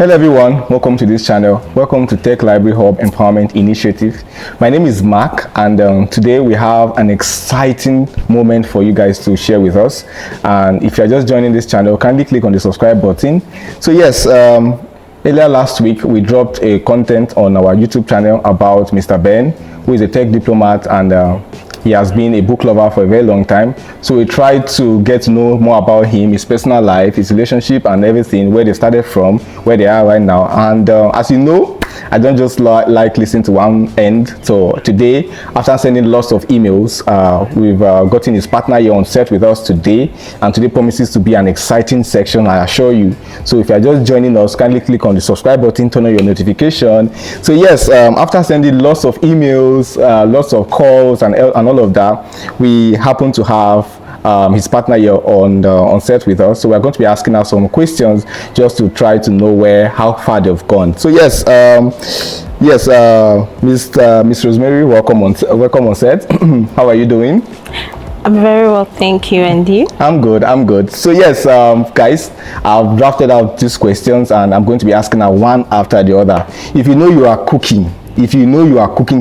Hello everyone, welcome to this channel. Welcome to Tech Library Hub Empowerment Initiative. My name is Mark, and today we have an exciting moment for you guys to share with us. And if you're just joining this channel, kindly click on the subscribe button. So yes, earlier last week we dropped a content on our YouTube channel about Mr. Ben, who is a tech diplomat, and he has been a book lover for a very long time. So we tried to get to know more about him, his personal life, his relationship and everything, where they started from, where they are right now. And as you know, I don't just like listening to one end. So today, after sending lots of emails, we've gotten his partner here on set with us today. And today promises to be an exciting section, I assure you. So if you're just joining us, kindly click on the subscribe button, turn on your notification. So yes, after sending lots of emails, lots of calls and all of that, we happen to have his partner here on set with us. So we're going to be asking her some questions just to try to know how far they've gone. So yes, Miss Rosemary, welcome on set. How are you doing? I'm very well, thank you. And you? I'm good. So yes, guys, I've drafted out these questions and I'm going to be asking her one after the other. If you know you are cooking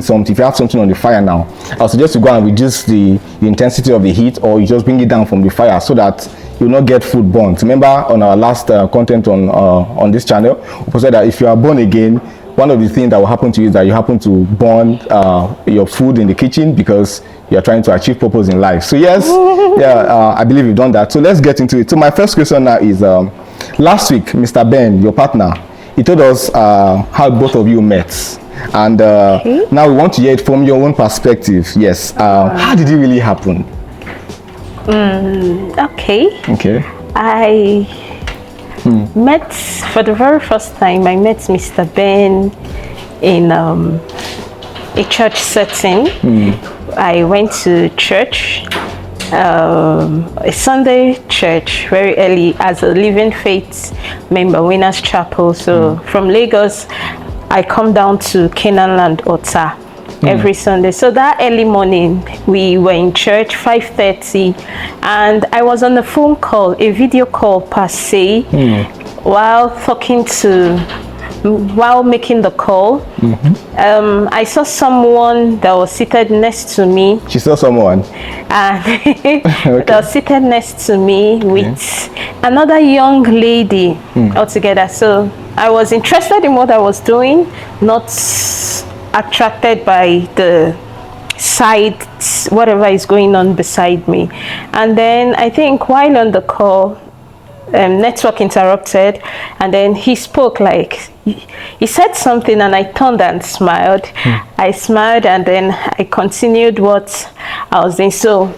something, if you have something on the fire now, I'll suggest you go and reduce the intensity of the heat, or you just bring it down from the fire so that you'll not get food burnt. Remember on our last content on this channel, we said that if you are born again, one of the things that will happen to you is that you happen to burn your food in the kitchen because you're trying to achieve purpose in life. So yes, I believe you've done that. So let's get into it. So my first question now is, last week, Mr. Ben, your partner, he told us how both of you met. And now we want to hear it from your own perspective. Yes. How did it really happen? Okay. I met, for the very first time, I met Mr. Ben in a church setting. I went to church, a Sunday church, very early as a Living Faith member, Winners Chapel. So from Lagos, I come down to Canaan Land, Ota, every Sunday. So that early morning, we were in church, 5:30, and I was on a phone call, a video call per se, while making the call. I saw someone that was seated next to me. She saw someone? And that was seated next to me with another young lady altogether. So I was interested in what I was doing, not attracted by the side, whatever is going on beside me. And then I think while on the call, network interrupted, and then he spoke, he said something, and I turned and smiled. I smiled, and then I continued what I was doing. So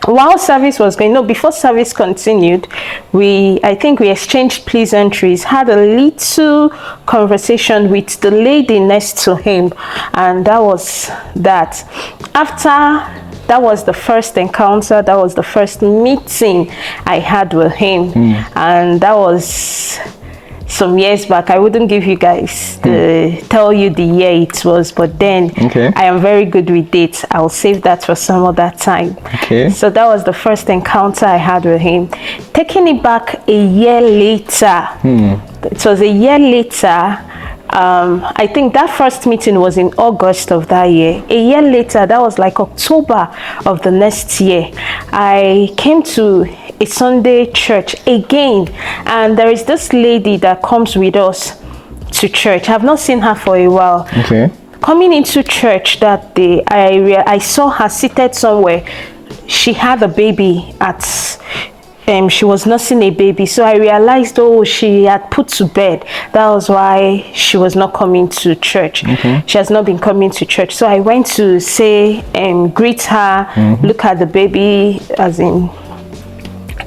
while service was going, before service continued, I think we exchanged pleasantries, had a little conversation with the lady next to him, and that was that. That was the first encounter, that was the first meeting I had with him. And that was some years back. I wouldn't give you guys tell you the year it was, but then I am very good with dates. I'll save that for some other time. So that was the first encounter I had with him. Taking it back a year later, it was a year later. I think that first meeting was in August of that year. A year later, that was like October of the next year, I came to a Sunday church again, and there is this lady that comes with us to church. I've not seen her for a while. Coming into church that day, I saw her seated somewhere. She had a baby she was nursing a baby, so I realized, she had put to bed. That was why she was not coming to church. She has not been coming to church. So I went to say, greet her, look at the baby,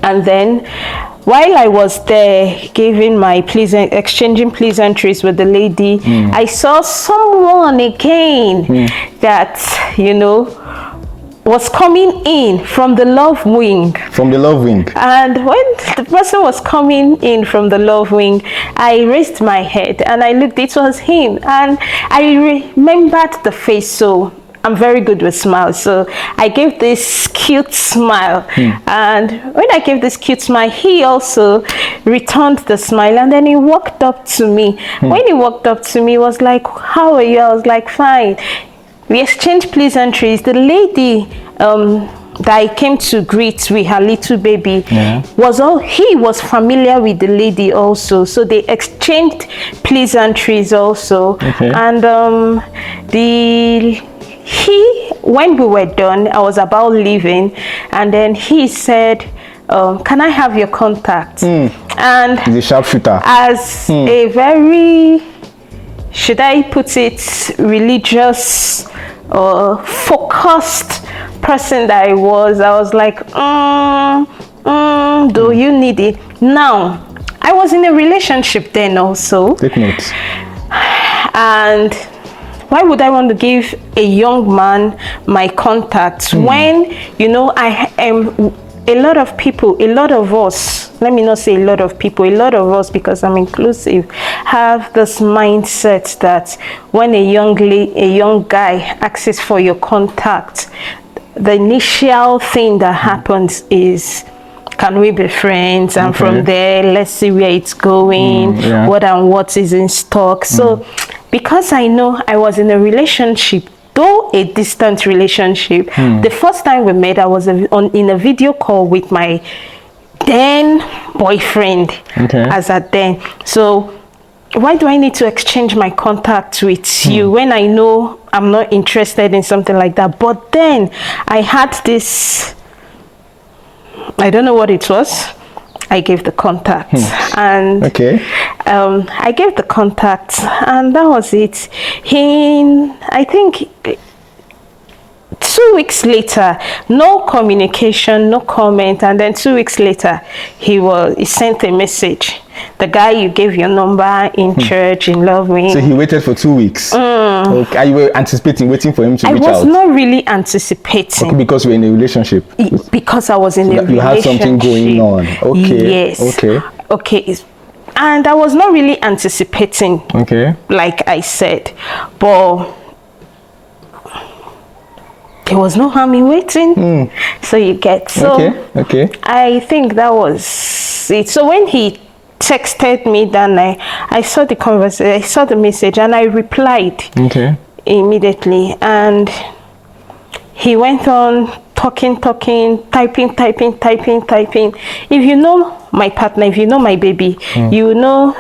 and then while I was there exchanging pleasantries with the lady, I saw someone again that, was coming in from the love wing. And when the person was coming in from the love wing, I raised my head and I looked. It was him, and I remembered the face. So I'm very good with smiles. So I gave this cute smile. And when I gave this cute smile, he also returned the smile. And then he walked up to me. When he walked up to me, he was like, how are you? I was like, fine. We exchanged pleasantries. The lady that I came to greet with her little baby he was familiar with the lady also, so they exchanged pleasantries also. And when we were done, I was about leaving, and then he said, can I have your contact? And he's a sharpshooter. As a very, should I put it, religious or focused person that I was like, do you need it? Now, I was in a relationship then also. Take notes. And why would I want to give a young man my contact when, you know, I am... A lot of people, a lot of us, let me not say a lot of people, a lot of us, because I'm inclusive, have this mindset that when a young guy asks for your contact, the initial thing that happens is, can we be friends? And from there, let's see where it's going, what and what is in stock. So because I know I was in a relationship, though a distant relationship, the first time we met, I was in a video call with my then boyfriend, as at then. So why do I need to exchange my contact with you when I know I'm not interested in something like that? But then I had this, I don't know what it was. I gave the contact and I gave the contact, and that was it. I think 2 weeks later, no communication, no comment, and then 2 weeks later, he sent a message. The guy you gave your number in church, in Loving. So he waited for 2 weeks. Okay. Are you were waiting for him to reach out? I was not really anticipating. Okay, because you were in a relationship. Because I was in a relationship. You had something going on. Okay. Yes. Okay. And I was not really anticipating. Okay. Like I said, but there was no harm in waiting. So you get okay. I think that was it. So when he texted me that night, I saw the conversation, I saw the message, and I replied immediately. And he went on talking, typing. If you know my partner, if you know my baby, you know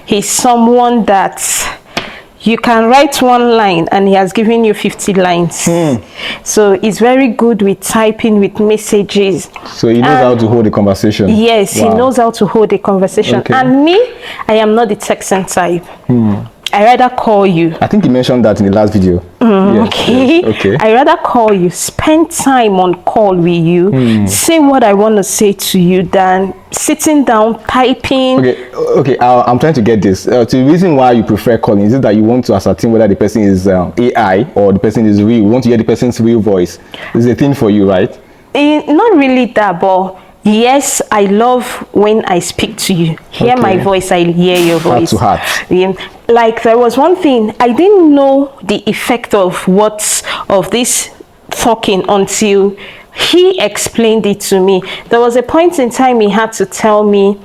he's someone that you can write one line and he has given you 50 lines. So he's very good with typing, with messages. So he knows how to hold a conversation. Yes, he knows how to hold a conversation. And me, I am not the texting type. I rather call you. I think you mentioned that in the last video. Okay. I rather call you, spend time on call with you, say what I want to say to you than sitting down typing. Okay. I'm trying to get this. The reason why you prefer calling, is it that you want to ascertain whether the person is AI or the person is real? You want to hear the person's real voice. It's a thing for you, right? Not really that, but yes, I love when I speak to you. Hear my voice, I hear your voice. Heart to heart. Like there was one thing, I didn't know the effect of this talking until he explained it to me. There was a point in time he had to tell me,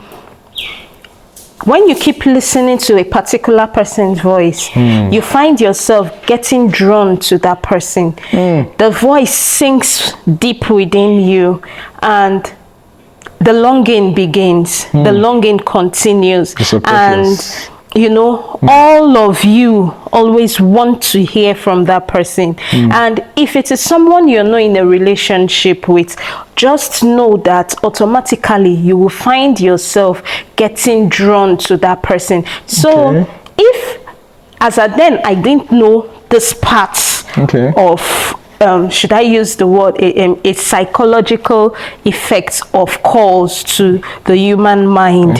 when you keep listening to a particular person's voice, you find yourself getting drawn to that person. The voice sinks deep within you, and the longing begins. The longing continues. And you know, all of you always want to hear from that person. And if it is someone you're not in a relationship with, just know that automatically you will find yourself getting drawn to that person. So if, as at then, I didn't know this part of should I use the word a psychological effect of calls to the human mind.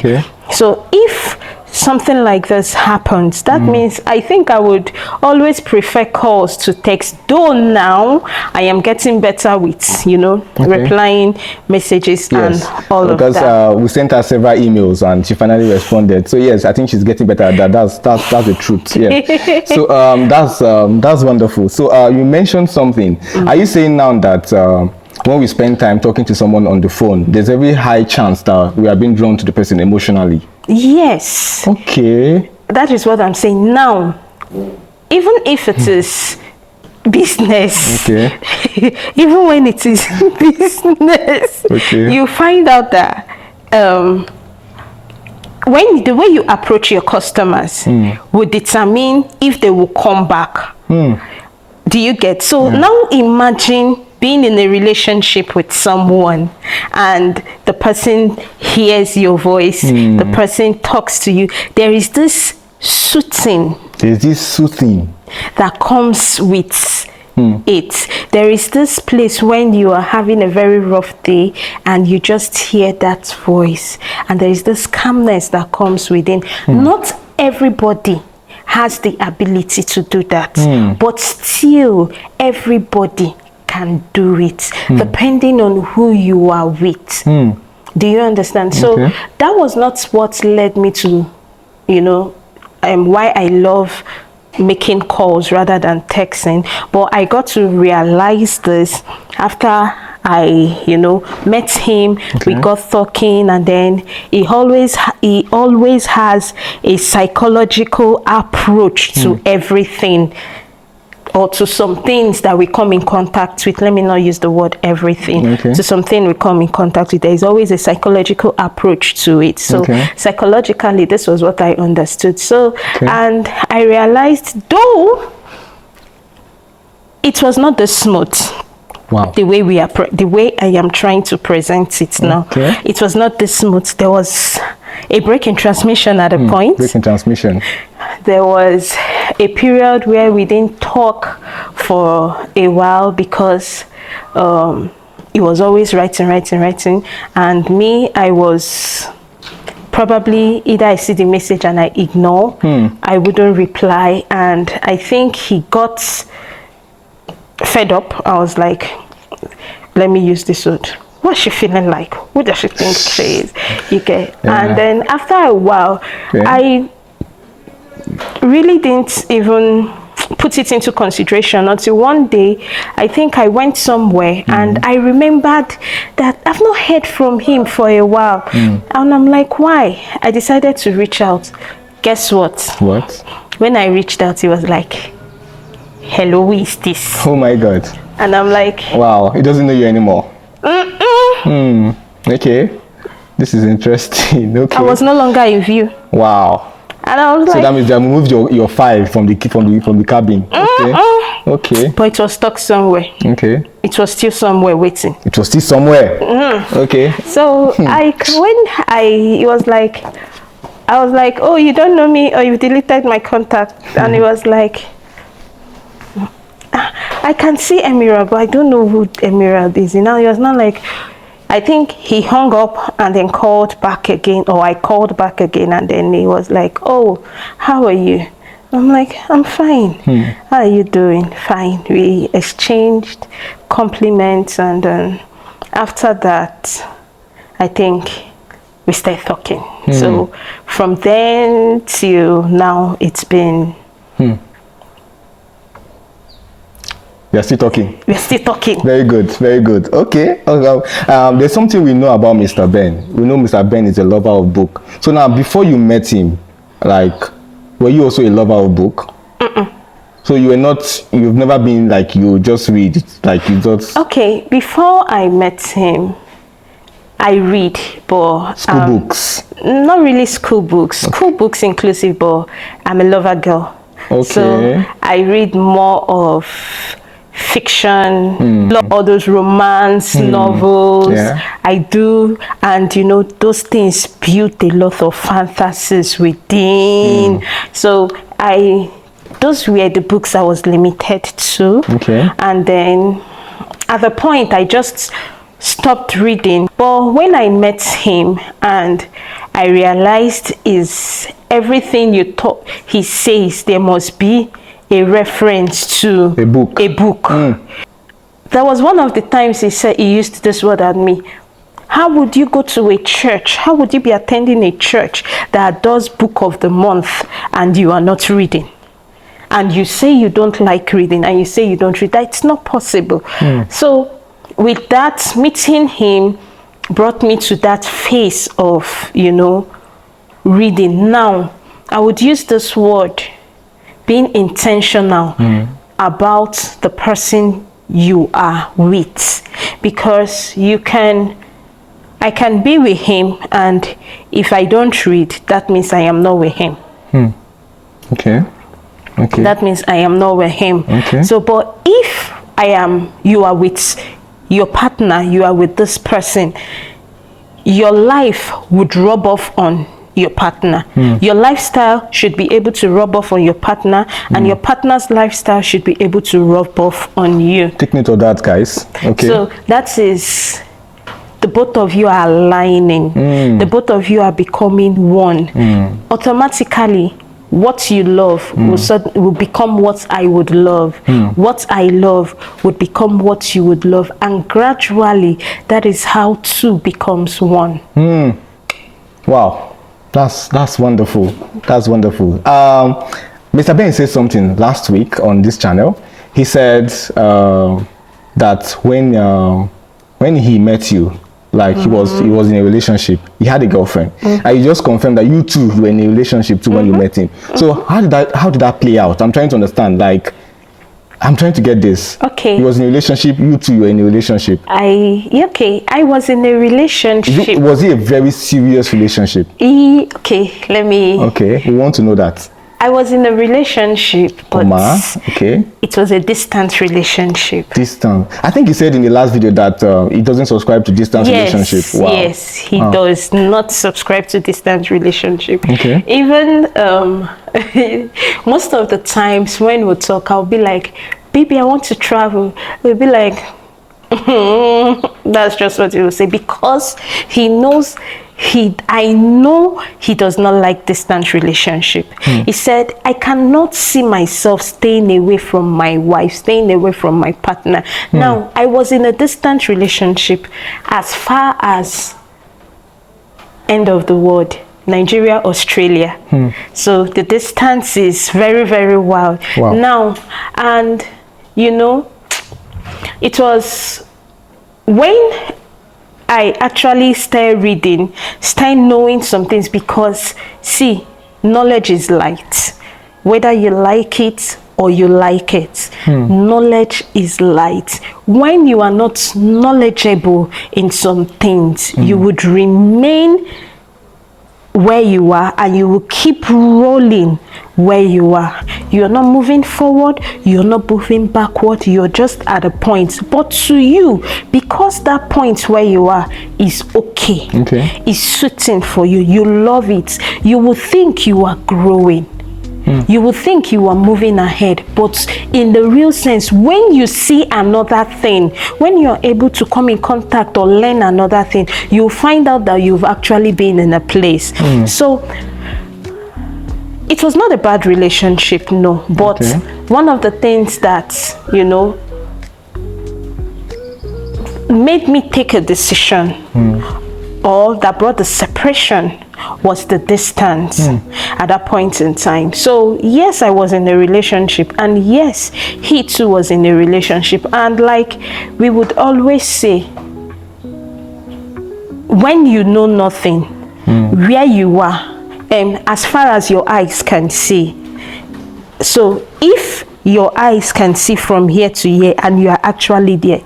So if something like this happens, that means I think I would always prefer calls to text, though now I am getting better with, replying messages and all of that. Because we sent her several emails and she finally responded. So yes, I think she's getting better at that. That's the truth. Yeah. So that's wonderful. So you mentioned something. Are you saying now that when we spend time talking to someone on the phone, there's a very high chance that we are being drawn to the person emotionally? Yes. Okay. That is what I'm saying. Now, even if it is business, even when it is business, you find out that when the way you approach your customers will determine if they will come back. Do you get? So now imagine being in a relationship with someone and the person hears your voice, the person talks to you. There is this soothing. There's this soothing that comes with it. There is this place when you are having a very rough day and you just hear that voice, and there is this calmness that comes within. Not everybody has the ability to do that, but still everybody can do it, depending on who you are with. Do you understand? So that was not what led me to, why I love making calls rather than texting. But I got to realize this after I met him. We got talking, and then he always has a psychological approach to everything, or to some things that we come in contact with. Let me not use the word everything. To something we come in contact with, there is always a psychological approach to it. So psychologically, this was what I understood. So and I realized, though it was not the smooth, the way the way I am trying to present it now, it was not this smooth. There was a break in transmission at a point. Break in transmission. There was a period where we didn't talk for a while because he was always writing, and me, I was probably either I see the message and I ignore, I wouldn't reply, and I think he got fed up. I was like, let me use this word. What's she feeling like? Who does she think she is? You get? And then after a while, I really didn't even put it into consideration until one day, I think I went somewhere and I remembered that I've not heard from him for a while. And I'm like, why? I decided to reach out. Guess what? What? When I reached out, he was like, hello, who is this? Oh my God. And I'm like, wow, he doesn't know you anymore. Okay, this is interesting. Okay, I was no longer in view. Wow. And I was so like, that means they removed your file from the cabin. Okay. But it was stuck somewhere. Okay. It was still somewhere waiting. It was still somewhere. Okay. So he was like, I was like, oh, you don't know me, or you deleted my contact. And he was like, I can see Emerald, but I don't know who Emerald is. He was not like, I think he hung up and then called back again, or I called back again, and then he was like, oh, how are you? I'm like, I'm fine. How are you doing? Fine. We exchanged compliments, and then after that, I think we started talking. So from then till now, it's been... We're still talking. We're still talking. Very good, very good. Okay. There's something we know about Mr. Ben. We know Mr. Ben is a lover of book. So now, before you met him, like, were you also a lover of book? So you've never been like, you just read, like you just... Okay, before I met him, I read, but... School books? Not really school books. School books inclusive, but I'm a lover girl. Okay. So I read more of fiction, all those romance novels. I do, and those things build a lot of fantasies within. So those were the books I was limited to. Okay. And then at the point I just stopped reading. But when I met him and I realized is everything he says, there must be a reference to a book. That was one of the times he used this word at me. How would you go to a church? How would you be attending a church that does book of the month and you are not reading? And you say you don't like reading and you say you don't read. That's not possible. So with that, meeting him brought me to that phase of, reading. Now, I would use this word, being intentional about the person you are with. Because I can be with him, and if I don't read, that means I am not with him. Okay. That means I am not with him. Okay. So, but if you are with your partner, you are with this person, your life would rub off on your partner. Your lifestyle should be able to rub off on your partner, and your partner's lifestyle should be able to rub off on you. Take note of that, guys. Okay. So that is, the both of you are aligning. The both of you are becoming one. Automatically, what you love will become what I would love. What I love would become what you would love. And gradually, that is how two becomes one. Wow. That's wonderful. That's wonderful. Mr. Ben said something last week on this channel. He said that when he met you, like he was in a relationship, he had a girlfriend, and you just confirmed that you two were in a relationship too when you met him. So how did that play out? I'm trying to understand. Like, I'm trying to get this. Okay. He was in a relationship, you two were in a relationship. I was in a relationship. Was it a very serious relationship? Okay, we want to know that. I was in a relationship, but okay. It was a distant relationship. Distant. I think he said in the last video that he doesn't subscribe to distance relationship. Wow. Yes, he does not subscribe to distance relationship. Okay. Even most of the times when we talk, I'll be like, baby, I want to travel. We'll be like, that's just what he will say, because he knows I know he does not like distant relationship. He said, I cannot see myself staying away from my wife, staying away from my partner. Now, I was in a distant relationship as far as end of the world, Nigeria, Australia. So the distance is very, very wild. Wow. Now, and it was when I actually started reading, started knowing some things, because see, knowledge is light. Whether you like it or you like it, knowledge is light. When you are not knowledgeable in some things, you would remain where you are, and you will keep rolling where you are. You're not moving forward, you're not moving backward, you're just at a point. But to you, because that point where you are is okay, is suiting for you, you love it, you will think you are growing. You will think you are moving ahead, but in the real sense, when you see another thing, when you're able to come in contact or learn another thing, you'll find out that you've actually been in a place. So it was not a bad relationship, no, but one of the things that made me take a decision, or that brought the separation, was the distance at that point in time. So yes, I was in a relationship, and yes, he too was in a relationship. And like we would always say, when you know nothing, where you are, as far as your eyes can see. So if your eyes can see from here to here, and you are actually there,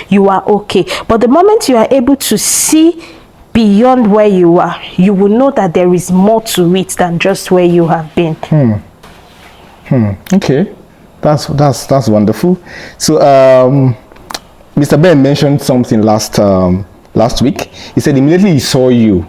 you are okay. But the moment you are able to see beyond where you are, you will know that there is more to it than just where you have been. Okay, that's wonderful. So Mr. Ben mentioned something last week. He said immediately he saw you,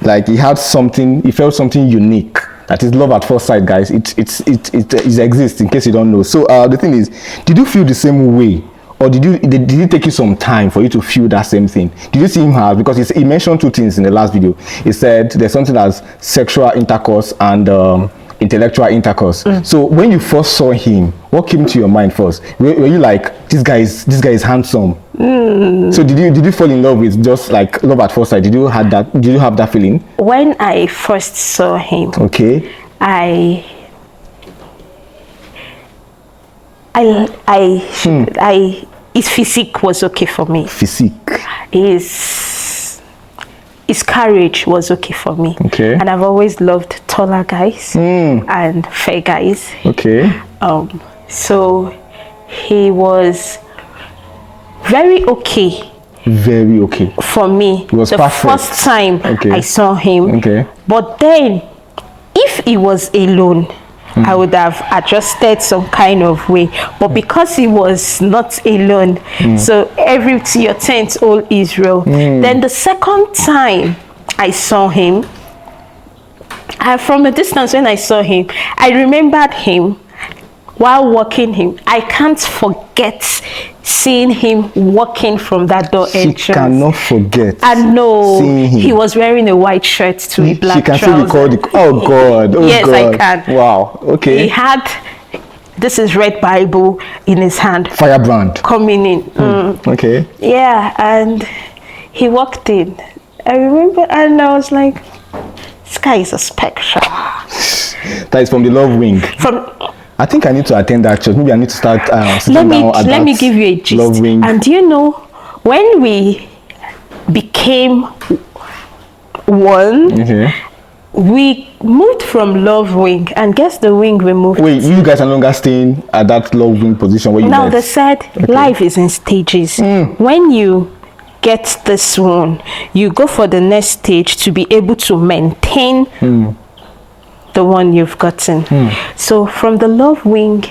like he felt something unique. That is love at first sight, guys. It exists, in case you don't know. So the thing is, did you feel the same way or did it take you some time for you to feel that same thing? Did you see him as, because he mentioned two things in the last video. He said there's something as sexual intercourse and intellectual intercourse. So when you first saw him, what came to your mind first? Were you like, this guy is handsome? So did you fall in love with just like love at first sight? Did you have that feeling? When I first saw him, okay, his physique was okay for me. Physique. His courage was okay for me. Okay. And I've always loved taller guys and fair guys. Okay. So he was very okay. Very okay. For me. It was the perfect. First time I saw him. Okay. But then, if he was alone, I would have adjusted some kind of way, but because he was not alone, so every to your tent, all Israel. Then the second time I saw him, from a distance when I saw him, I remembered him while walking him. I can't forget seeing him walking from that door entrance. She cannot forget. And no, seeing him. He was wearing a white shirt to a black trouser. She can still recall oh God, oh yes, God. I can. Wow, okay. He had this is red Bible in his hand. Firebrand. Coming in. Okay. Yeah, and he walked in. I remember, and I was like, this guy is a spectral. That is from the Love Wing. I think I need to attend that church. Maybe I need to start sitting down at Let me give you a gist. Love Wing. And do you know, when we became one, we moved from Love Wing, and guess the wing we moved to? Wait, you guys are no longer staying at that Love Wing position where you now met? They said life is in stages. When you get this one, you go for the next stage to be able to maintain the one you've gotten. So from the Love Wing,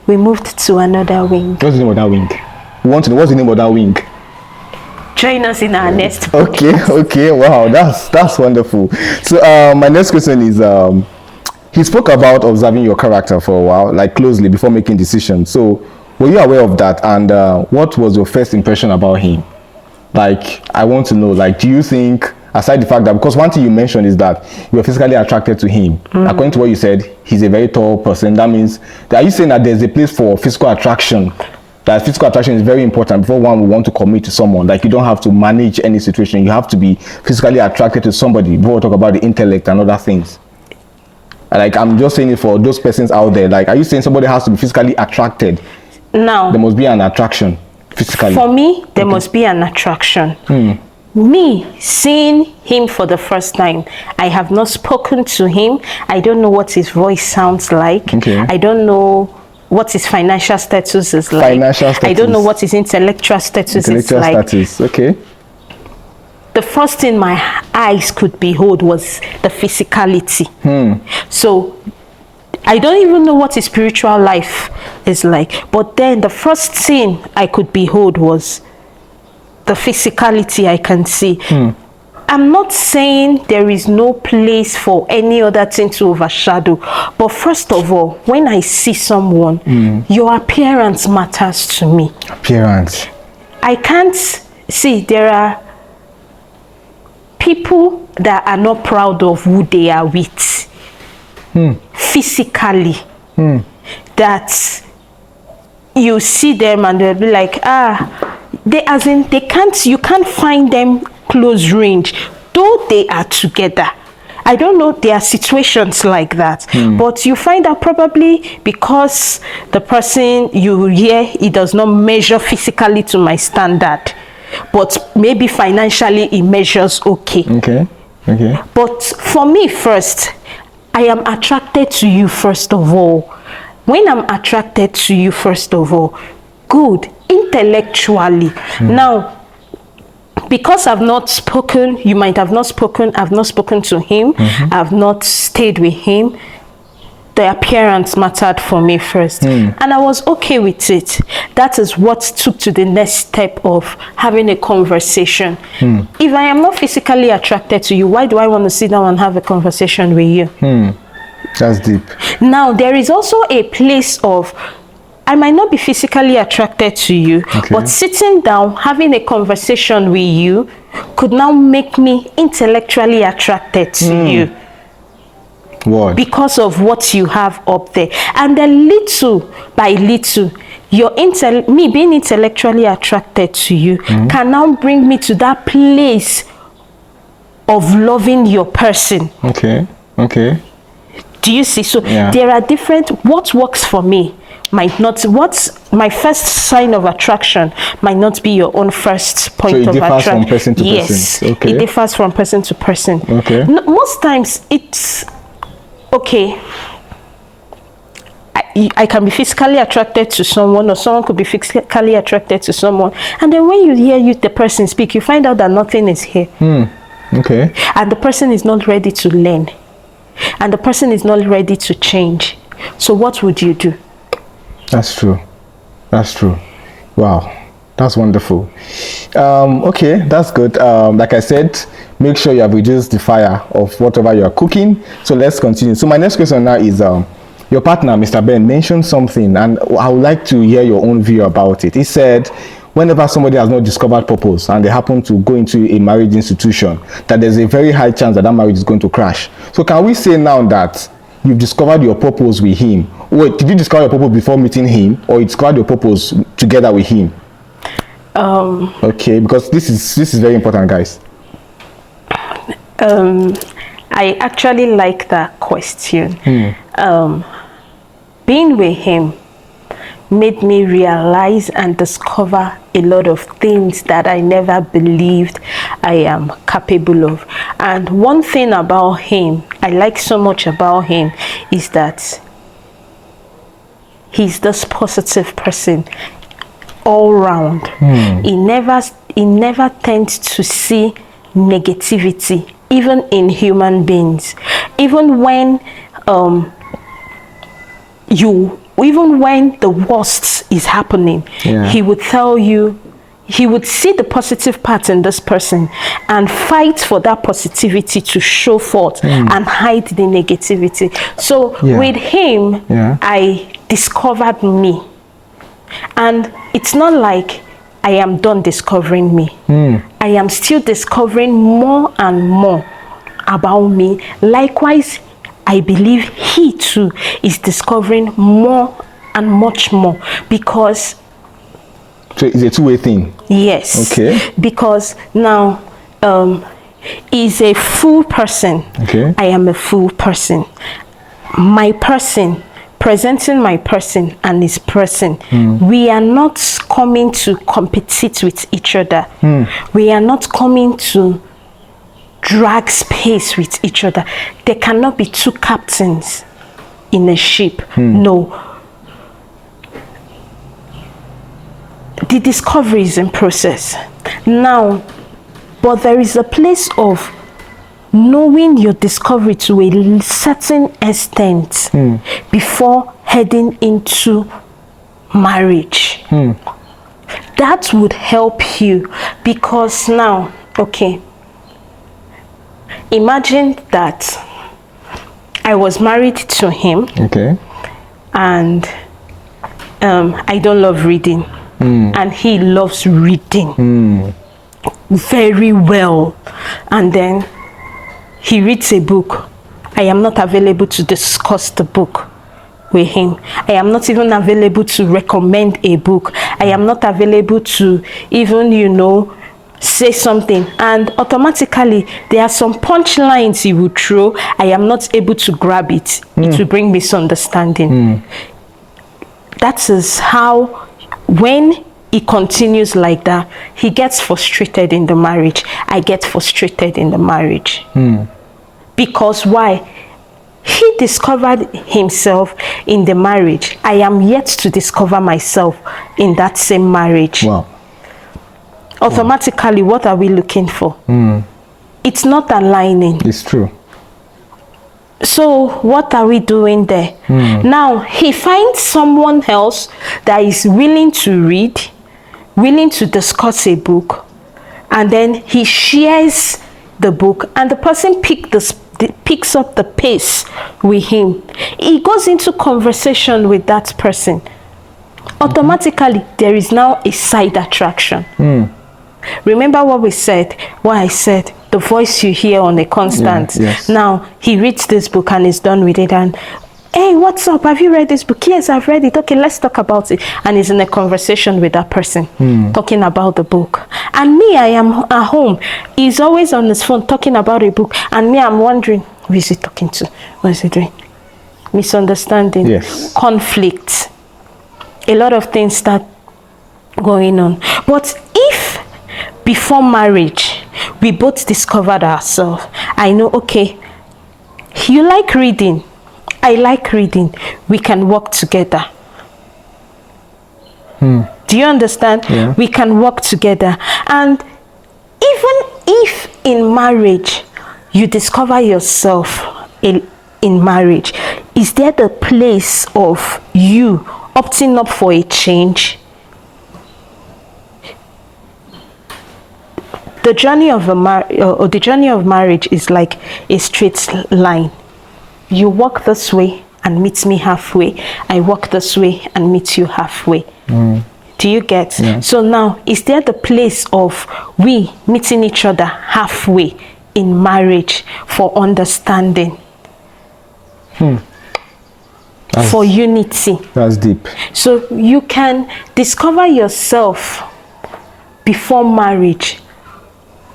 we moved to another wing. What's the name of that wing? We want to know what's the name of that wing. Join us in our next podcast. Okay, wow, that's wonderful. So my next question is, he spoke about observing your character for a while, like closely before making decisions. So were you aware of that? And what was your first impression about him? Like, I want to know, like, do you think, aside the fact that, because one thing you mentioned is that you were physically attracted to him. According to what you said, he's a very tall person. That means, are you saying that there's a place for physical attraction? That physical attraction is very important before one will want to commit to someone. Like, you don't have to manage any situation. You have to be physically attracted to somebody before we talk about the intellect and other things. Like, I'm just saying it for those persons out there. Like, are you saying somebody has to be physically attracted? No. There must be an attraction physically. For me, there must be an attraction. Me seeing him for the first time, I have not spoken to him. I don't know what his voice sounds like. I don't know what his financial status is like. I don't know what his intellectual status is like. Okay. The first thing my eyes could behold was the physicality. So I don't even know what his spiritual life is like. But then the first thing I could behold was the physicality I can see. I'm not saying there is no place for any other thing to overshadow. But first of all, when I see someone, your appearance matters to me. Appearance. I can't see, there are people that are not proud of who they are with. Physically. That you see them and they'll be like, you can't find them close range, though they are together. I don't know, there are situations like that. But you find out probably because the person you hear, it does not measure physically to my standard. But maybe financially it measures okay. But for me first, I am attracted to you first of all. When I'm attracted to you first of all, good, intellectually. Now, because I've not spoken, you might have not spoken, I've not spoken to him, I've not stayed with him, the appearance mattered for me first. And I was okay with it. That is what took to the next step of having a conversation. If I am not physically attracted to you, why do I want to sit down and have a conversation with you? That's deep. Now, there is also a place of I might not be physically attracted to you, but sitting down, having a conversation with you could now make me intellectually attracted to you. What? Because of what you have up there. And then little by little, me being intellectually attracted to you can now bring me to that place of loving your person. Okay. Do you see? So there are different, what works for me might not, what's my first sign of attraction might not be your own first point of attraction. So it differs from person to person. Yes, it differs from person to person. Okay. Most times it's, okay, I can be physically attracted to someone, or someone could be physically attracted to someone, and then when you hear the person speak, you find out that nothing is here. Okay. And the person is not ready to learn, and the person is not ready to change. So what would you do? That's true. Wow, that's wonderful. Okay, that's good. Like I said, make sure you have reduced the fire of whatever you are cooking. So let's continue. So my next question now is, your partner, Mr. Ben, mentioned something, and I would like to hear your own view about it. He said, whenever somebody has not discovered purpose and they happen to go into a marriage institution, that there's a very high chance that marriage is going to crash. So can we say now that you've discovered your purpose with him? Wait, did you discover your purpose before meeting him, or you discovered your purpose together with him? Okay, because this is very important, guys. I actually like that question. Being with him made me realize and discover a lot of things that I never believed I am capable of. And one thing about him, I like so much about him, is that he's this positive person all round. He never tends to see negativity, even in human beings. Even when the worst is happening, he would tell you, he would see the positive part in this person and fight for that positivity to show forth and hide the negativity. So with him, I discovered me. And it's not like I am done discovering me. I am still discovering more and more about me. Likewise, I believe he too is discovering more and much more, because... So it's a two-way thing? Yes. Okay. Because now he's a full person. Okay. I am a full person. My person, presenting my person and his person, we are not coming to compete with each other. We are not coming to drag space with each other. There cannot be two captains in a ship. No. The discovery is in process now, but there is a place of knowing your discovery to a certain extent before heading into marriage. That would help you, because now, okay, imagine that I was married to him, and I don't love reading, and he loves reading very well, and then he reads a book. I am not available to discuss the book with him. I am not even available to recommend a book. I am not available to even, say something, and automatically there are some punchlines he would throw. I am not able to grab it. It will bring misunderstanding. That is how, when he continues like that, he gets frustrated in the marriage. I get frustrated in the marriage. Because why? He discovered himself in the marriage. I am yet to discover myself in that same marriage. Wow. Automatically, what are we looking for? It's not aligning. It's true. So what are we doing there? Now, he finds someone else that is willing to read, willing to discuss a book, and then he shares the book, and the person picks up the pace with him. He goes into conversation with that person. automatically there is now a side attraction. Remember what I said, the voice you hear on a constant. Yes. Now he reads this book and is done with it, and hey, what's up, have you read this book? Yes, I've read it. Okay, let's talk about it. And he's in a conversation with that person, talking about the book. And me, I am at home, he's always on his phone talking about a book, and me, I'm wondering, who is he talking to? What is he doing? Misunderstanding. Yes. Conflict. A lot of things start going on. But if before marriage we both discovered ourselves, I know, okay, you like reading, I like reading, we can work together. Do you understand? Yeah. We can work together. And even if in marriage you discover yourself in marriage, is there the place of you opting up for a change? The journey of the journey of marriage is like a straight line. You walk this way and meet me halfway. I walk this way and meet you halfway. Do you get? Yeah. So now, is there the place of we meeting each other halfway in marriage for understanding? For unity. That's deep. So you can discover yourself before marriage.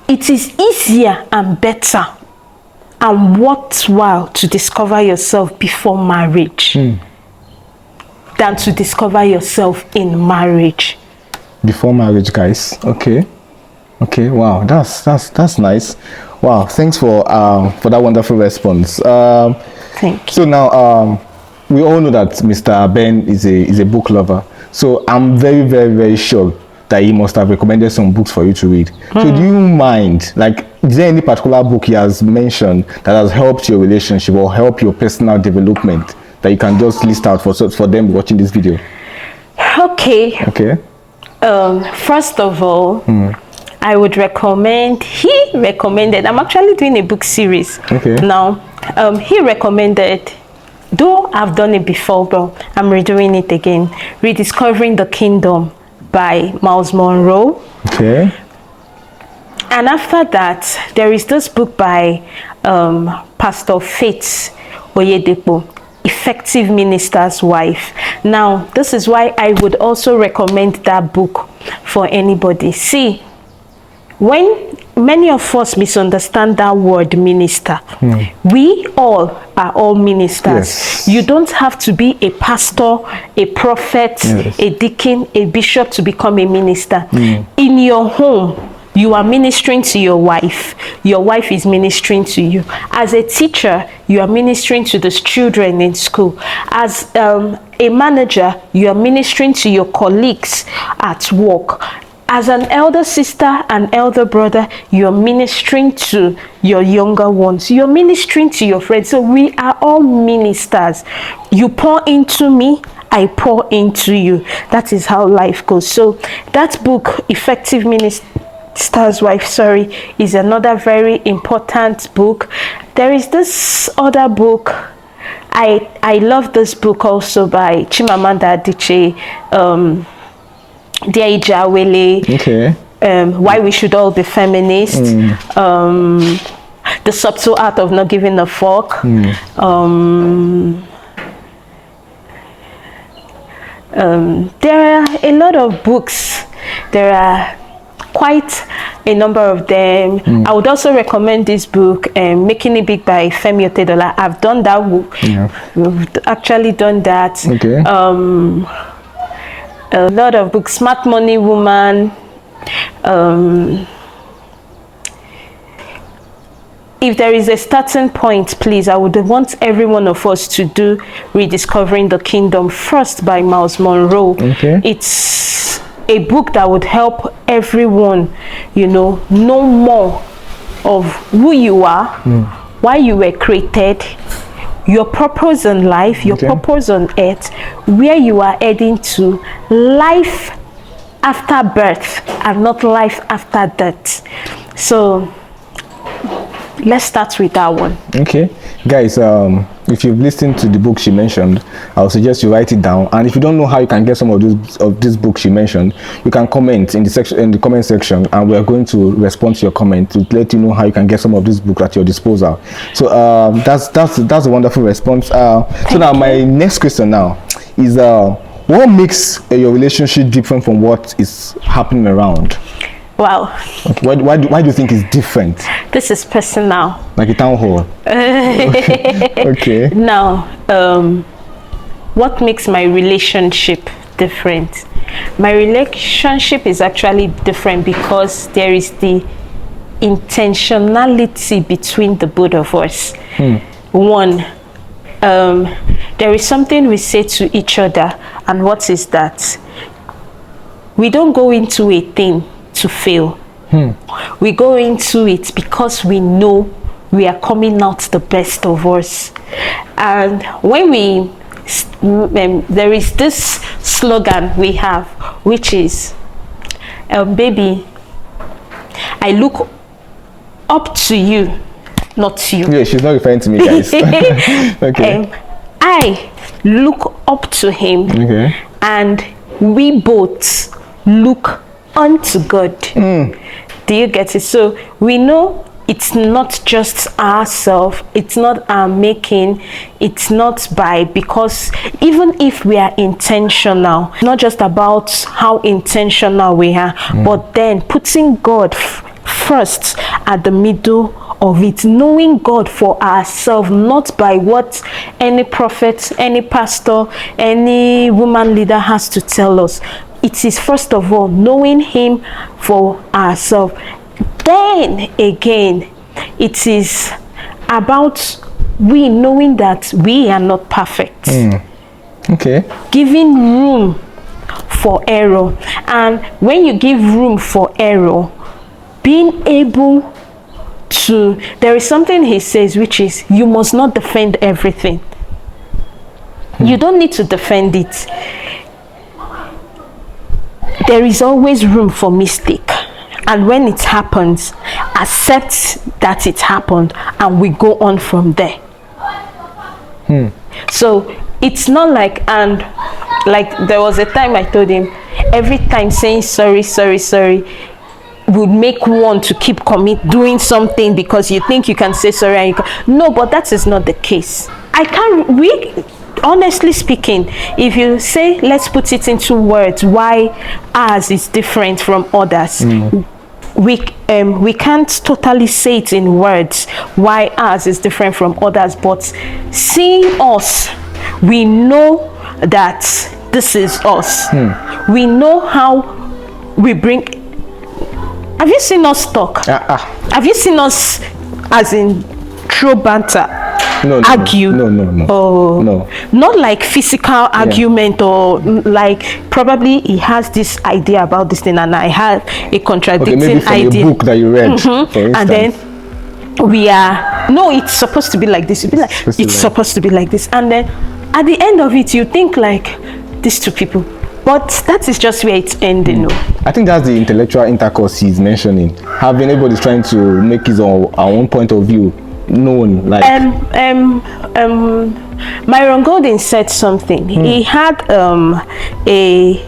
It is easier and better and worthwhile to discover yourself before marriage than to discover yourself in marriage. Before marriage, guys. Okay. Wow, that's nice. Wow, thanks for that wonderful response. Thank you. So now we all know that Mr. Ben is a book lover. So I'm very, very, very sure that he must have recommended some books for you to read. So do you mind, like, is there any particular book he has mentioned that has helped your relationship or help your personal development that you can just list out for them watching this video? Okay. First of all, I would recommend, he recommended, I'm actually doing a book series now. He recommended, though I've done it before, but I'm redoing it again, Rediscovering the Kingdom by Miles Monroe. Okay. And after that, there is this book by Pastor Faith Oyedepo, Effective Minister's Wife. Now, this is why I would also recommend that book for anybody. See, when many of us misunderstand that word minister, we all are all ministers. Yes. You don't have to be a pastor, a prophet, a deacon, a bishop to become a minister. In your home, you are ministering to your wife is ministering to you. As a teacher, you are ministering to the children in school. As a manager, you are ministering to your colleagues at work. As an elder sister and elder brother, you're ministering to your younger ones. You're ministering to your friends. So we are all ministers. You pour into me, I pour into you. That is how life goes. So that book, Effective Minister's Wife, is another very important book. There is this other book. I love this book also by Chimamanda Adichie, Dear Ijawele, Why We Should All Be Feminists, The Subtle Art of Not Giving a Fuck. There are a lot of books. There are quite a number of them. I would also recommend this book, Making It Big by Femi Otedola. I've done that book. We've actually done that. A lot of books, Smart Money Woman. If there is a starting point, please, I would want every one of us to do Rediscovering the Kingdom first by Miles Monroe. It's a book that would help everyone, know more of who you are, why you were created, your purpose in life, your purpose on earth, where you are heading to, life after birth and not life after death. So let's start with that one. Guys, if you've listened to the book she mentioned, I'll suggest you write it down. And if you don't know how you can get some of this book she mentioned, you can comment in the comment section, and we are going to respond to your comment to let you know how you can get some of this book at your disposal. So that's a wonderful response. So now my next question now is what makes your relationship different from what is happening around? Wow. Okay. Why do you think it's different? This is personal. Like a town hall. Okay. Now, what makes my relationship different? My relationship is actually different because there is the intentionality between the both of us. One, there is something we say to each other, and what is that? We don't go into a thing to fail. We go into it because we know we are coming out the best of us. And when we there is this slogan we have, which is baby, I look up to you, not to you. Yeah, she's not referring to me, guys. Okay. I look up to him, okay, and we both look unto God. Do you get it? So we know it's not just ourselves, it's not our making, it's not because even if we are intentional, not just about how intentional we are, but then putting God first at the middle of it, knowing God for ourselves, not by what any prophet, any pastor, any woman leader has to tell us. It is first of all knowing him for ourselves. Then again, it is about we knowing that we are not perfect. Okay. Giving room for error. And when you give room for error, being able to, there is something he says, which is you must not defend everything. You don't need to defend it. There is always room for mistake, and when it happens, accept that it happened, and we go on from there. So it's not like, and like there was a time I told him, every time saying sorry would make one to keep doing something because you think you can say sorry and you can. No, but that is not the case. Honestly speaking, if you say, let's put it into words, why ours is different from others, we can't totally say it in words why ours is different from others, but seeing us, we know that this is us. We know how we bring. Have you seen us talk? Have you seen us as in throw banter? No, argue? No. Oh, no. Not like physical argument, or like probably he has this idea about this thing and I have a contradicting maybe from idea. a book that you read, for instance. And then we are, no, it's supposed to be like this. It's supposed to be like this. And then at the end of it, you think like these two people. But that is just where it's ending. I think that's the intellectual intercourse he's mentioning. Having everybody's trying to make his our own point of view known. Like Myron Golden said something. He had a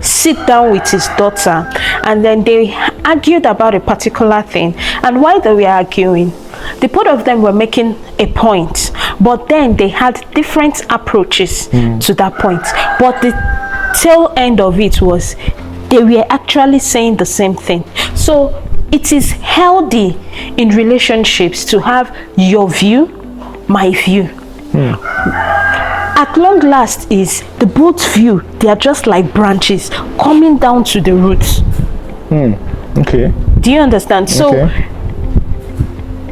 sit down with his daughter, and then they argued about a particular thing. And while they were arguing, the both of them were making a point, but then they had different approaches to that point. But the tail end of it was they were actually saying the same thing. So it is healthy in relationships to have your view, my view. At long last is the both view, they are just like branches coming down to the roots. Okay. Do you understand? So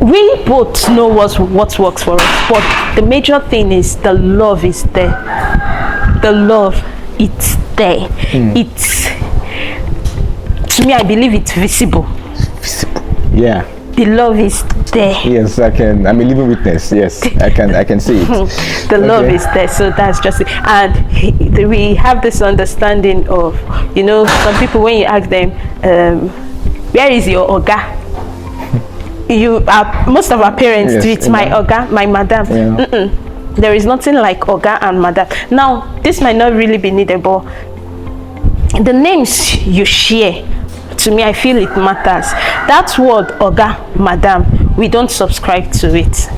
we both know what works for us, but the major thing is the love is there. The love, it's there. It's, to me, I believe it's visible. Yeah. The love is there. Yes, I'm a living witness. Yes, I can see it. The love is there, so that's just it. And we have this understanding of, some people, when you ask them, where is your oga? most of our parents do it. My oga, my madam. Yeah. There is nothing like oga and madam. Now, this might not really be needed, but the names you share, to me, I feel it matters. That word, oga, madam, we don't subscribe to it.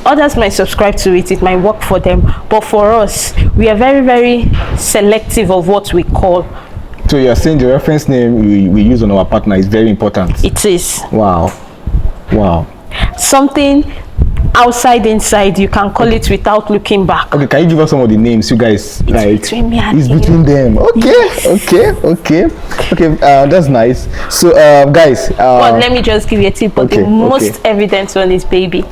Others might subscribe to it, it might work for them, but for us, we are very, very selective of what we call. So you're saying the reference name we use on our partner is very important? It is. Wow. Something outside, inside, you can call it without looking back. Okay, can you give us some of the names you guys like? Between me and it's between them. Okay, yes. Okay. That's nice. So, guys. But let me just give you a tip. But the most evident one is baby.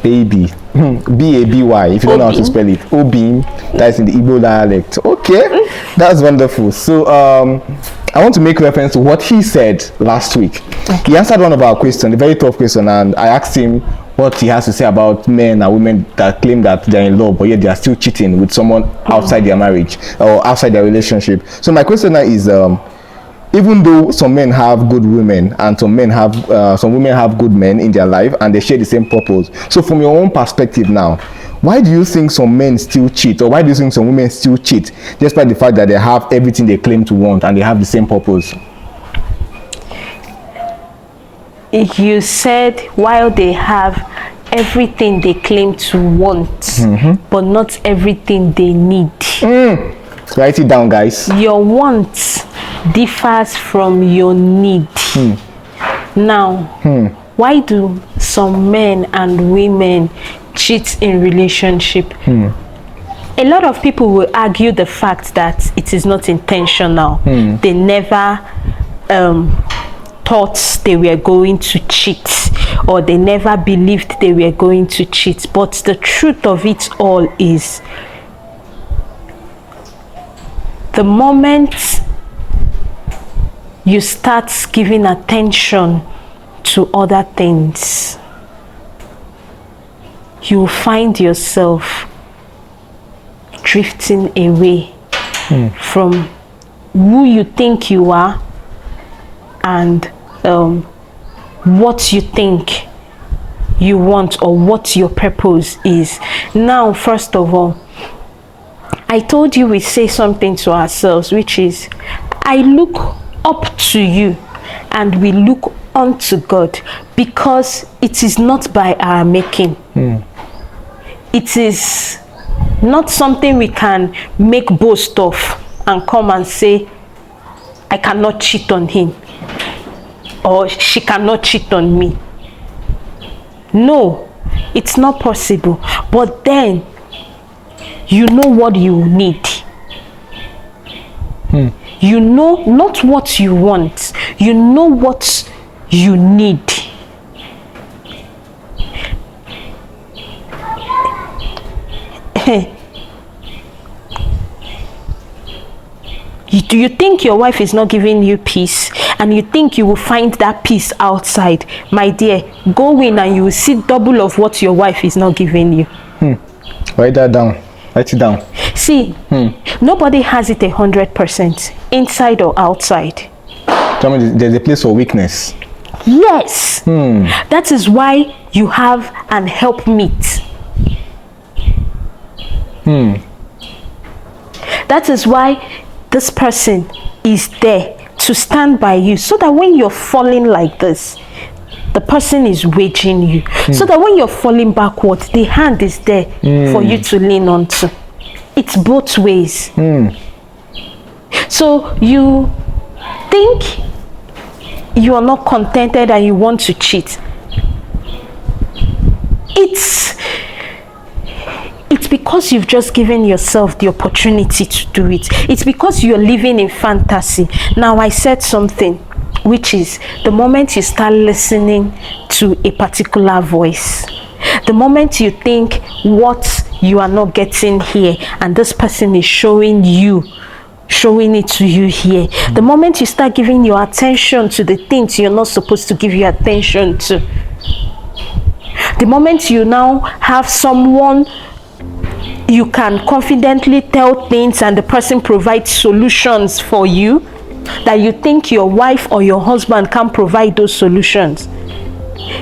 Baby. B-A-B-Y. If you don't know how to spell it, Obim. That's in the Igbo dialect. Okay, that's wonderful. So, I want to make reference to what he said last week. He answered one of our questions, a very tough question, and I asked him what he has to say about men and women that claim that they're in love, but yet they are still cheating with someone outside their marriage or outside their relationship. So my question now is, even though some men have good women and some women have good men in their life and they share the same purpose. So from your own perspective now, why do you think some men still cheat, or why do you think some women still cheat, despite the fact that they have everything they claim to want and they have the same purpose? You said while they have everything they claim to want, but not everything they need. Write it down, guys. Your want differs from your need. Now, why do some men and women cheat in relationship? A lot of people will argue the fact that it is not intentional. They never thought they were going to cheat, or they never believed they were going to cheat. But the truth of it all is, the moment you start giving attention to other things, you find yourself drifting away from who you think you are and what you think you want, or what your purpose is. Now, first of all, I told you we say something to ourselves, which is, I look up to you and we look unto God, because it is not by our making. It is not something we can make boast of and come and say, I cannot cheat on him, or she cannot cheat on me. No, it's not possible. But then you know what you need. You know not what you want, you know what you need. Do you think your wife is not giving you peace, and you think you will find that peace outside? My dear, go in and you will see double of what your wife is not giving you. Write that down. Write it down. See, nobody has it 100%, inside or outside. Tell me, there's a place for weakness. Yes. That is why you have an helpmeet. That is why this person is there to stand by you, so that when you're falling like this, the person is wedging you. So that when you're falling backwards, the hand is there for you to lean onto. It's both ways. So you think you are not contented and you want to cheat. It's because you've just given yourself the opportunity to do it. It's because you're living in fantasy. Now, I said something, which is, the moment you start listening to a particular voice, the moment you think what you are not getting here and this person is showing it to you here, the moment you start giving your attention to the things you're not supposed to give your attention to, the moment you now have someone you can confidently tell things and the person provides solutions for you, that you think your wife or your husband can provide those solutions.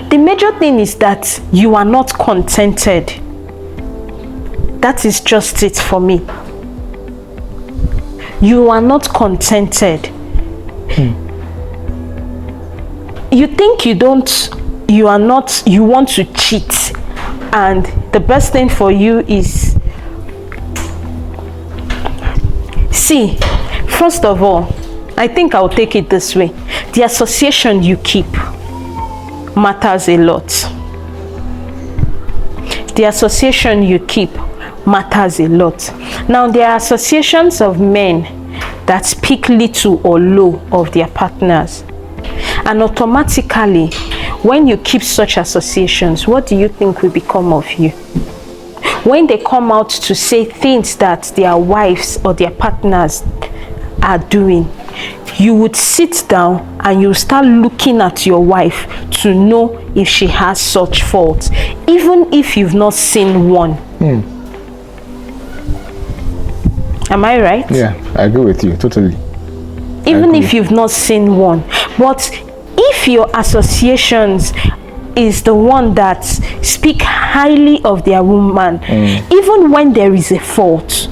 The major thing is that you are not contented. That is just it for me. You are not contented. You think you want to cheat, and the best thing for you is, see, first of all, I think I'll take it this way. The association you keep matters a lot. The association you keep matters a lot. Now, there are associations of men that speak little or low of their partners. And automatically, when you keep such associations, what do you think will become of you? When they come out to say things that their wives or their partners are doing, you would sit down and you start looking at your wife to know if she has such faults, even if you've not seen one. Am I right? Yeah, I agree with you totally. Even if you've not seen one. But if your associations is the one that speak highly of their woman, even when there is a fault,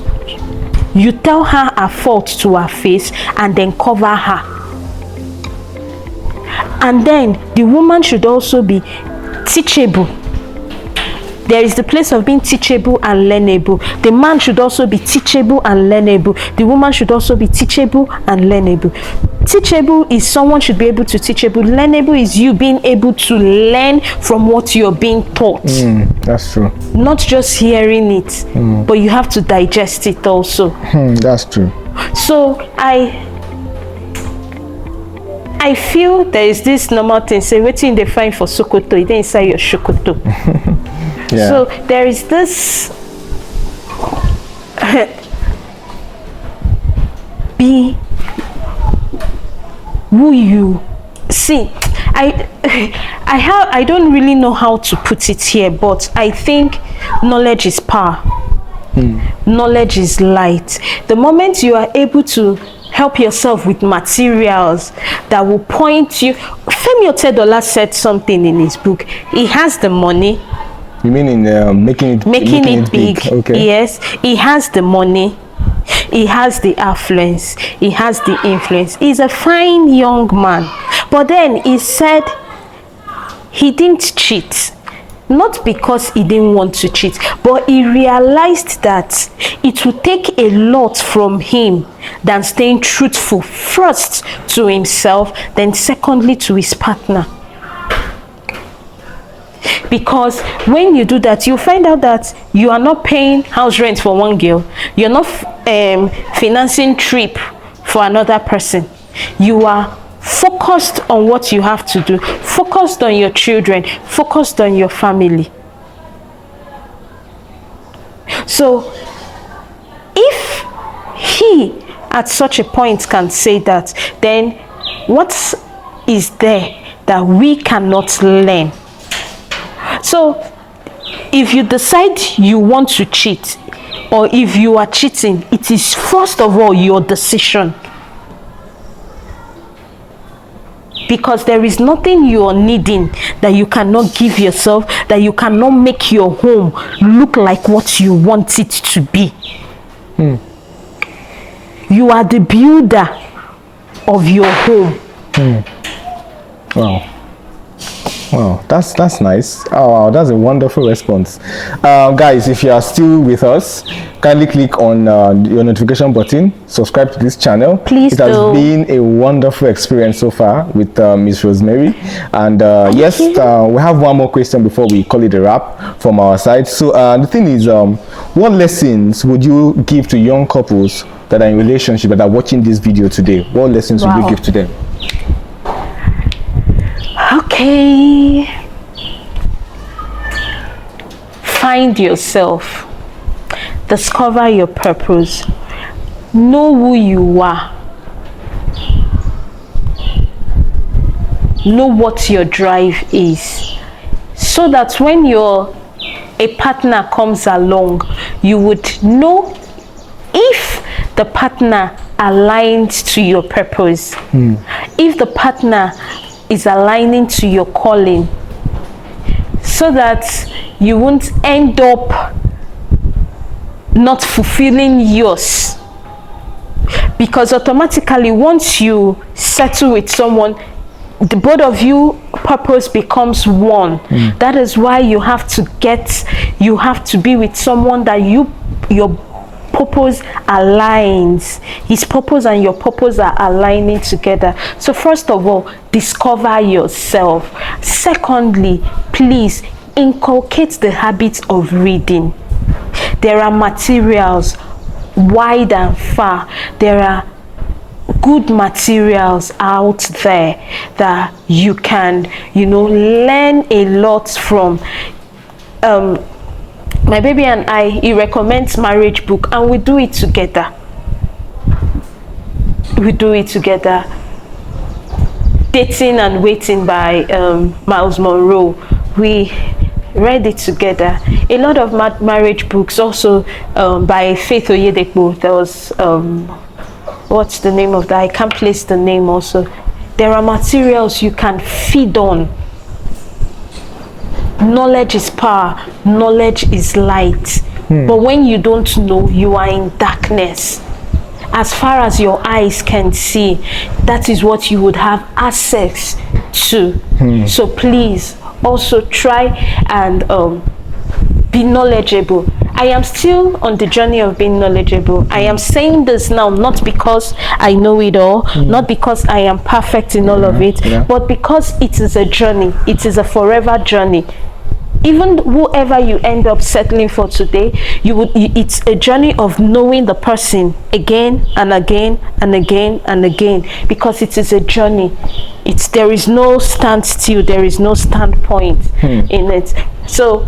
you tell her a fault to her face and then cover her. And then the woman should also be teachable. There is the place of being teachable and learnable. The man should also be teachable and learnable. The woman should also be teachable and learnable. Teachable is someone should be able to teachable. Learnable is you being able to learn from what you're being taught. That's true. Not just hearing it, but you have to digest it also. That's true. So I feel there is this normal thing, say waiting they find for Sokoto, it inside your Shokoto. Yeah. So there is this be who you see. I don't really know how to put it here, but I think knowledge is power. Knowledge is light. The moment you are able to help yourself with materials that will point you. Femi Otedola said something in his book. He has the money. You mean in making it big? Okay. Yes, he has the money. He has the affluence. He has the influence. He's a fine young man. But then he said he didn't cheat. Not because he didn't want to cheat, but he realized that it would take a lot from him than staying truthful, first to himself, then secondly to his partner. Because when you do that, you find out that you are not paying house rent for one girl. You're not financing trip for another person. You are focused on what you have to do, focused on your children, focused on your family. So if he at such a point can say that, then what is there that we cannot learn? So if you decide you want to cheat, or if you are cheating, it is first of all your decision. Because there is nothing you are needing that you cannot give yourself, that you cannot make your home look like what you want it to be. You are the builder of your home. Wow. Wow, that's nice. Oh, wow, that's a wonderful response. Guys, if you are still with us, kindly click on your notification button, subscribe to this channel. Please It has been a wonderful experience so far with Miss Rosemary. And yes, we have one more question before we call it a wrap from our side. So the thing is, what lessons would you give to young couples that are in relationship that are watching this video today? What lessons would you give to them? Okay. Find yourself. Discover your purpose. Know who you are. Know what your drive is. So that when a partner comes along, you would know if the partner aligned to your purpose, if the partner is aligning to your calling, so that you won't end up not fulfilling yours. Because automatically, once you settle with someone, the both of you purpose becomes one. That is why you have to be with someone that your purpose aligns. His purpose and your purpose are aligning together. So first of all, discover yourself. Secondly, please inculcate the habit of reading. There are materials wide and far. There are good materials out there that you can, learn a lot from. My baby and I, he recommends marriage book, and we do it together. Dating and Waiting by Miles Monroe. We read it together. A lot of marriage books also by Faith Oyedepo. There was what's the name of that? I can't place the name also. There are materials you can feed on. Knowledge is power. Knowledge is light. But when you don't know, you are in darkness. As far as your eyes can see, that is what you would have access to. So please also try and be knowledgeable. I am still on the journey of being knowledgeable. I am saying this now not because I know it all, not because I am perfect in all of it, but because it is a journey. It is a forever journey. Even whoever you end up settling for today, it's a journey of knowing the person again and again and again and again, because it is a journey. There is no standstill, there is no standpoint in it. So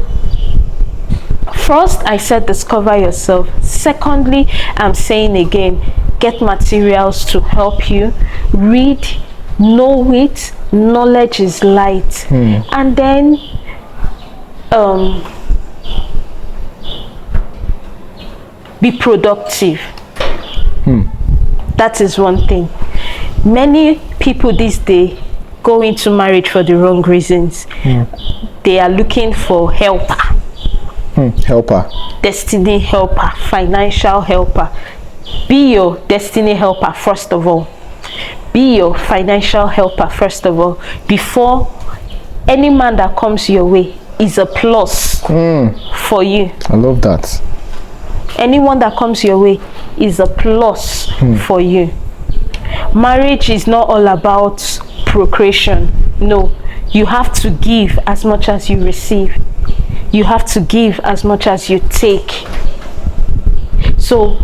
first, I said discover yourself. Secondly, I'm saying again, get materials to help you. Read, know it. Knowledge is light. And then be productive. That is one thing. Many people these days go into marriage for the wrong reasons. They are looking for helper. Destiny helper, financial helper. Be your destiny helper first of all. Be your financial helper first of all. Before any man that comes your way is a plus for you. I love that. Anyone that comes your way is a plus for you. Marriage is not all about procreation. No, you have to give as much as you receive. You have to give as much as you take. So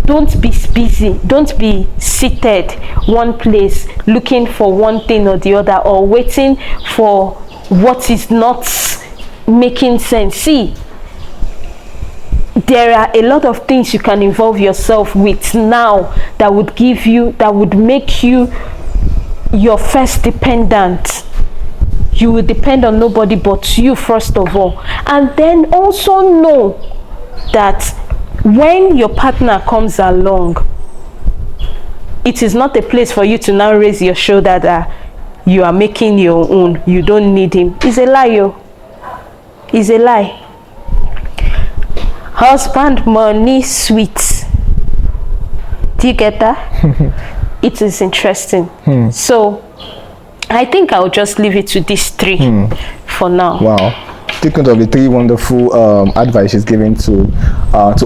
don't be busy, don't be seated one place looking for one thing or the other, or waiting for what is not making sense. See, there are a lot of things you can involve yourself with now that would make you your first dependent. You will depend on nobody but you first of all. And then also know that when your partner comes along, it is not a place for you to now raise your shoulder that you are making your own, you don't need him. It's a lie, yo. It's a lie. Husband, money, sweet. Do you get that? It is interesting. So I think I'll just leave it to these three for now. Wow. Take note of the three wonderful advice she's giving to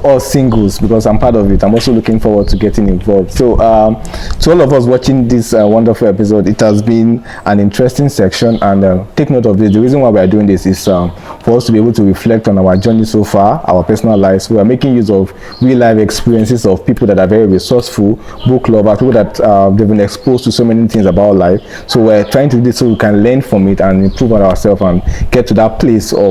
all singles, because I'm part of it. I'm also looking forward to getting involved. So to all of us watching this wonderful episode, it has been an interesting section, and take note of this. The reason why we are doing this is for us to be able to reflect on our journey so far, our personal lives. We are making use of real life experiences of people that are very resourceful, book lovers, people that they've been exposed to so many things about life. So we're trying to do this so we can learn from it and improve on ourselves and get to that place of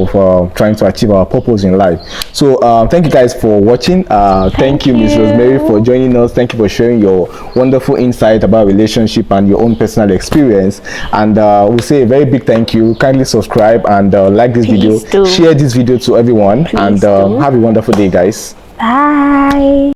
trying to achieve our purpose in life. So thank you guys for watching. Thank you, Ms. Rosemary, for joining us. Thank you for sharing your wonderful insight about relationship and your own personal experience. And we'll say a very big thank you. Kindly subscribe and like this video. Share this video to everyone. Please and have a wonderful day, guys. Bye.